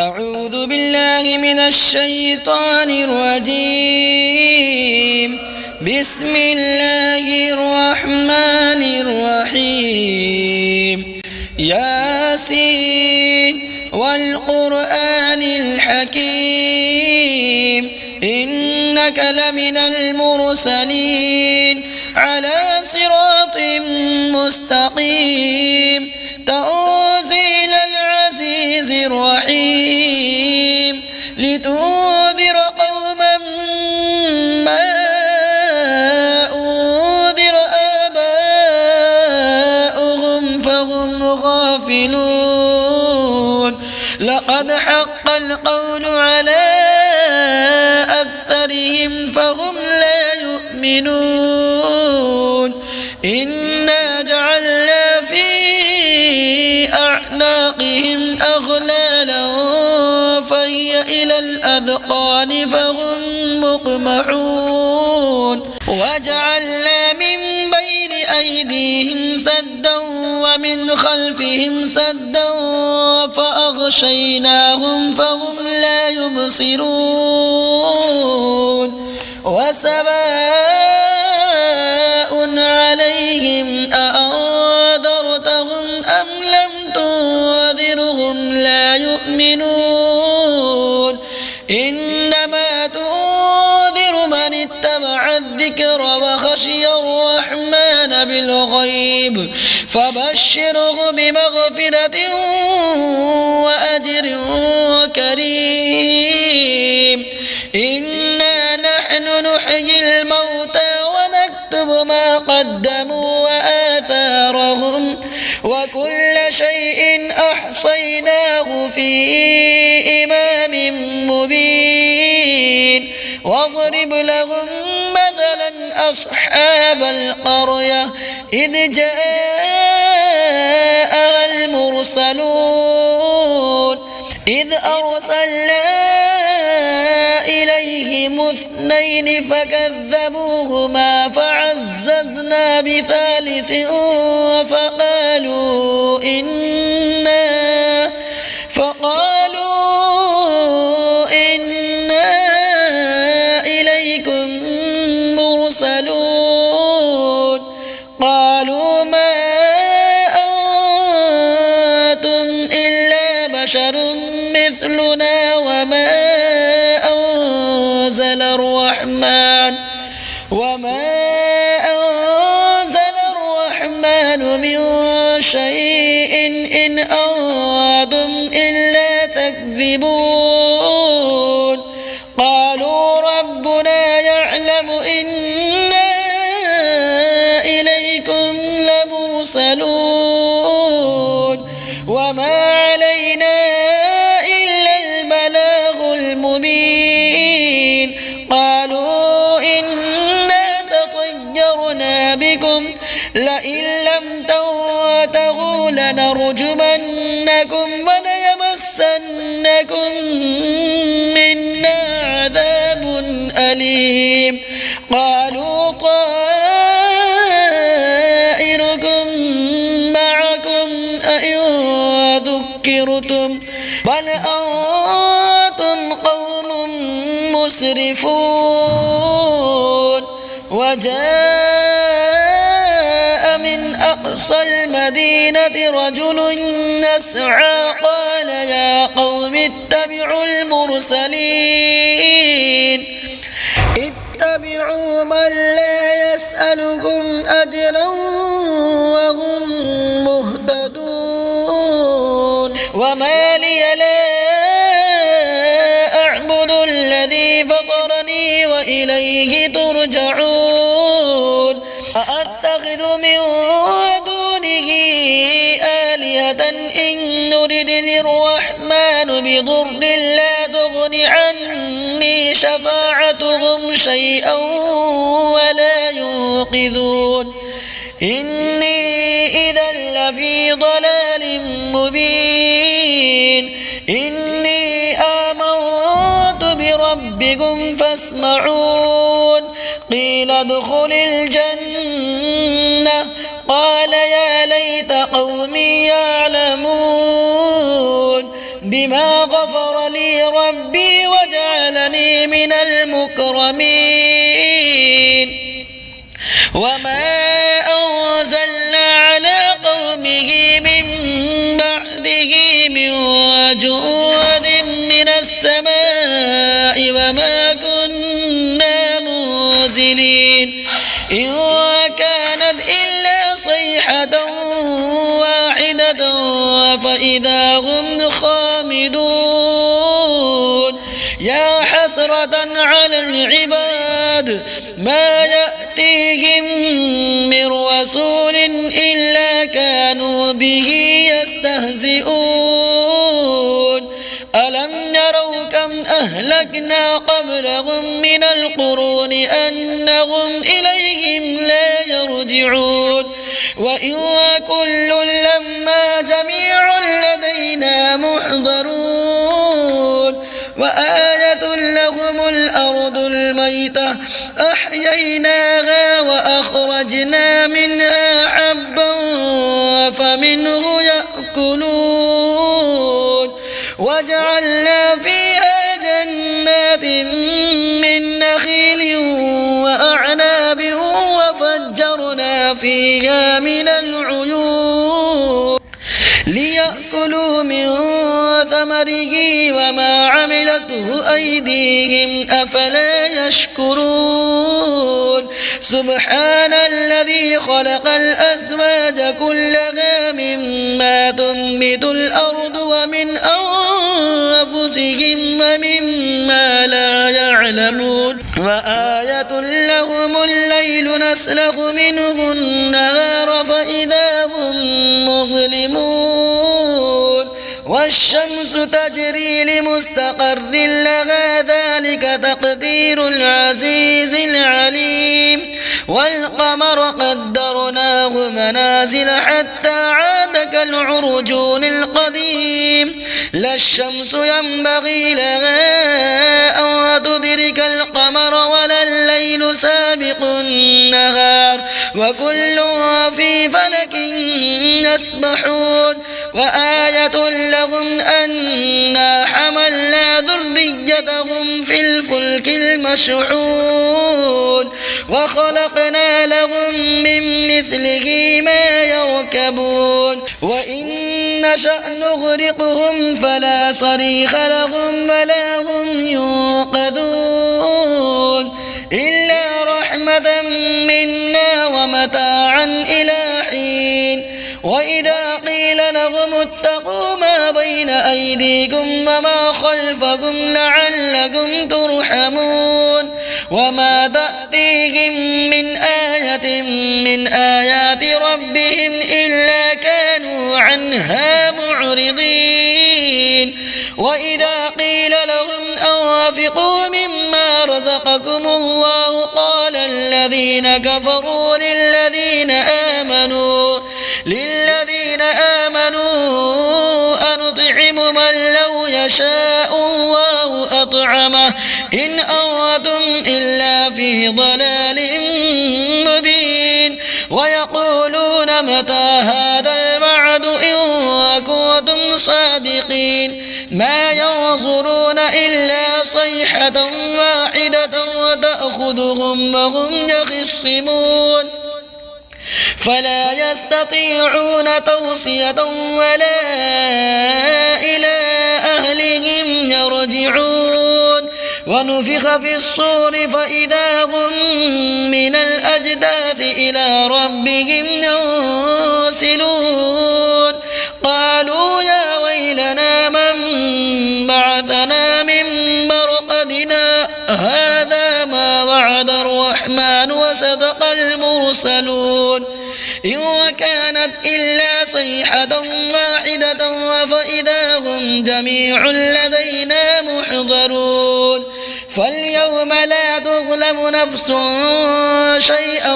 أعوذ بالله من الشيطان الرجيم. بسم الله الرحمن الرحيم. ياسين والقرآن الحكيم إنك لمن المرسلين على صراط مستقيم تنزيل العزيز الرحيم لتنذر قوما ما أنذر آباؤهم فهم غافلون. لقد حق القول على أكثرهم فهم لا يؤمنون. إنا جعلنا في أعناقهم أغلالا فهي إلى الأذقان فهم مقمحون. وجعلنا من بين أيديهم سدا ومن خلفهم سدا فأغشيناهم فهم لا يبصرون. وسواء عليهم أأنذرتهم أم لم تنذرهم لا يؤمنون. إنما تنذر من اتبع الذكر وخشي الرحمن بالغيب فبشره بمغفرة وأجر كريم. إنا نحن نحيي الموتى ونكتب ما قدموا وآثارهم وكل شيء أحصيناه في إمام مبين. واضرب لهم مثلا أصحاب القرية إذ جاءها المرسلون إذ أرسلنا إليهم اثنين فكذبوهما فعززنا بثالث فقالوا إنا إليكم مرسلون. قالوا ما أنتم إلا بشر مثلنا وما أنزل الرحمن من شيء إن أنتم إلا تكذبون. قالوا ربنا يعلم إنا إليكم لمرسلون وما علينا إلا البلاغ المبين. قالوا إنا تطيرنا بكم لئن لم تنتهوا لنرجمنكم وليمسنكم منا عذاب أليم. قالوا طائركم معكم أئن ذكرتم بل أنتم قوم مسرفون. وجاء من أقصى المدينة رجل يسعى قال يا قوم اتبعوا المرسلين اتبعوا من لا يسألكم أجرا وهم مهتدون. وما لي لا أعبد الذي فطرني وإليه ترجعون. أأتخذ من دونه آلهة إن يردني الرحمن بضر لا تغن عني شفاعتهم شيئا ولا ينقذون. إني إذا لفي ضلال مبين. إني آمنت بربكم فاسمعون. قيل ادخل الجنة قال يا ليت قومي يعلمون. بما غفر لي ربي وجعلني من المكرمين وما أنزلنا على قومه من بعده من جود من السماء وما كنا منزلين إن كانت إلا صيحة واحدة فإذا هم خامدون يا حسرة على العباد ما يأتيهم من رسول إلا كانوا به يستهزئون ألم يروا كم أهلكنا قبلهم من القرون أنهم إليهم لا يرجعون وإن كل لما جميع لدينا محضرون وآية لهم الأرض الميتة أحييناها وأخرجنا منها حبا فمنه يأكلون وجعلنا فيها جنات من نخيل وأعناب وفجرنا فيها من العيون ليأكلوا من ثمره وما عملته أيديهم أفلا يشكرون سبحان الذي خلق الأزواج كلها مما تنبت الأرض ومن أنفسهم ومما لا يعلمون وآية لهم الليل نسلخ منه النهار فإذا هم مظلمون والشمس تجري لمستقر لها ذلك تقدير العزيز العليم والقمر قدرناه منازل حتى عاد كالعرجون القديم لا الشمس ينبغي لها أن تدرك القمر ولا الليل سابق النهار وكل في فلك يسبحون وآية لهم أنا حملنا ذريتهم في الفلك المشحون وخلقنا لهم من مثله ما يركبون وإن نشأ نغرقهم فلا صريخ لهم ولا هم ينقذون إلا رحمة منا ومتاعا إلى حين وإذا قيل لهم اتقوا ما بين أيديكم وما خلفكم لعلكم ترحمون وما تأتيهم من آية من آيات ربهم إلا كانوا عنها معرضين وإذا قيل لهم أنفقوا مما رزقكم الله قال الذين كفروا للذين آمنوا أنطعم من لو يشاء الله أطعمه إن أنتم إلا في ضلال مبين ويقولون متى هذا الوعد إن كنتم صادقين ما ينظرون إلا صيحة واحدة وتأخذهم وهم يخصمون فلا يستطيعون توصية ولا إلى أهلهم يرجعون ونفخ في الصور فإذا هم من الأجداث إلى ربهم ينسلون قالوا يا ويلنا من بعثنا من مرقدنا هذا ما وعد الرحمن وصدق المرسلون إن كانت إلا صيحة واحدة فإذا هم جميع لدينا محضرون فاليوم لا تظلم نفس شيئا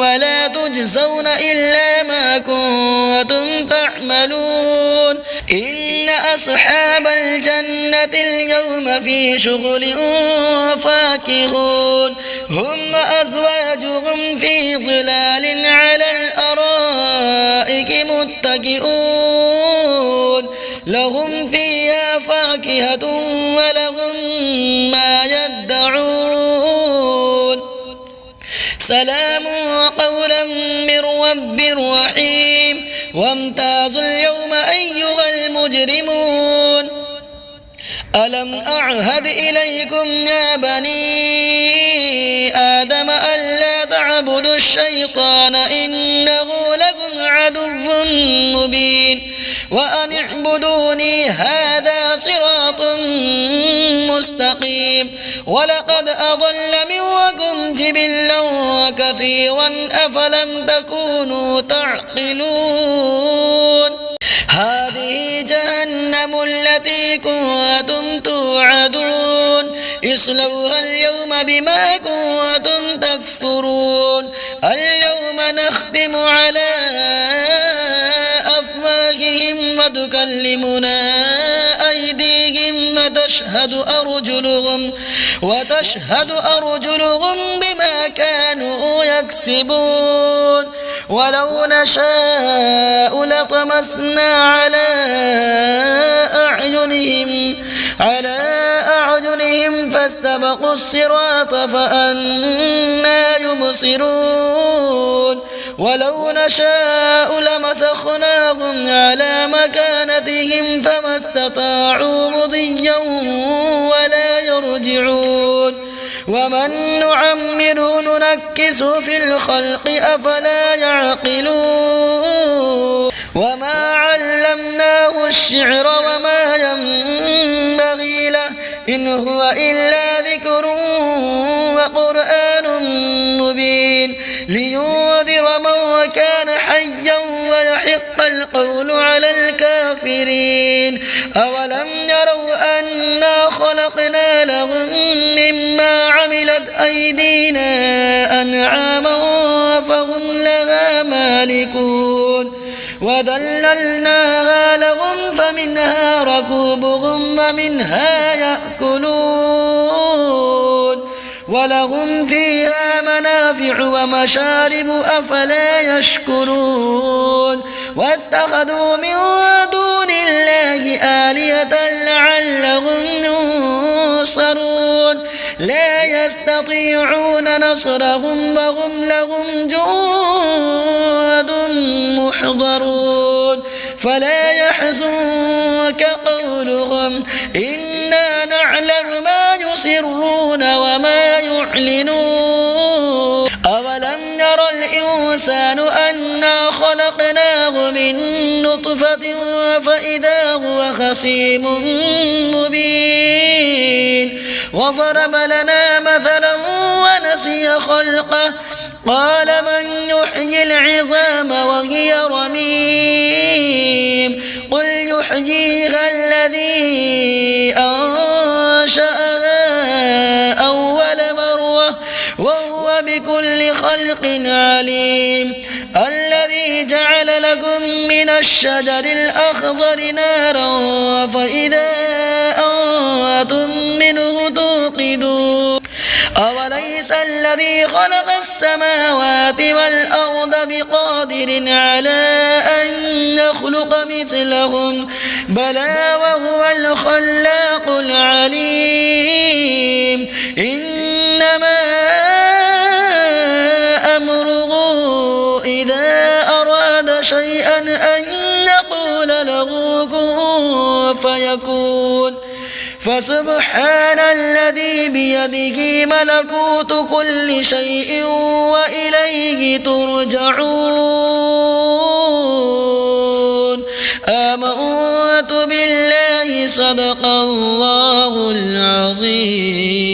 ولا تجزون إلا ما كنتم تعملون إن أصحاب الجنة اليوم في شغل فاكهون هم وأزواجهم في ظلال على الأرائك متكئون لهم فيها فاكهة ولهم ما يدعون سلام قولا من رب رحيم وامتازوا اليوم أيها المجرمون ألم أعهد إليكم يا بني آدم ألا تعبدوا الشيطان إنه لكم عدو مبين وأن اعبدوني هذا صراط مستقيم ولقد أضل منكم جبلا كثيرا أفلم تكونوا تعقلون هذه جهنم التي كنتم توعدون اصلوها اليوم بما كنتم تكفرون اليوم نختم على أفواههم وتكلمنا أيديهم وتشهد أرجلهم بما كانوا يكسبون ولو نشاء لطمسنا على أعينهم فاستبقوا الصراط فأنى يبصرون ولو نشاء لمسخناهم على مكانتهم فما استطاعوا مضيا ولا يرجعون ومن نعمره ننكسه في الخلق أفلا يعقلون وما علمناه الشعر وما ينبغي له إن هو إلا ذكر وقرآن مبين لينذر من كان حيا ويحق القول على الكافرين أولم يروا أنا خلقنا لهم مما عملت أيدينا أنعاما فهم لها مالكون وذللناها لهم فمنها ركوبهم ومنها يأكلون ولهم فيها منافع ومشارب أفلا يشكرون واتخذوا من دون الله آلهة لعلهم ينصرون لا يستطيعون نصرهم وهم لهم جند محضرون فلا يحزنك قولهم إنا نعلم ما يسرون وما يعلنون أولم ير الإنسان أنا خلقناه من نطفة فإذا هو خصيم مبين وضرب لنا مثلا ونسي خلقه قال من يحيي العظام وهي رميم قل يحييها الذي أنشأها أول مرة وهو بكل خلق عليم الذي جعل لكم من الشجر الأخضر نارا فإذا أنتم منه توقدون أوليس الذي خلق السماوات والأرض بقادر على أن يخلق مثلهم بلى وهو الخلاق العليم إنما أمره إذا أراد شيئا أن يقول له كن فيكون فسبحان الذي بيده ملكوت كل شيء وإليه ترجعون آمنت بالله صدق الله العظيم.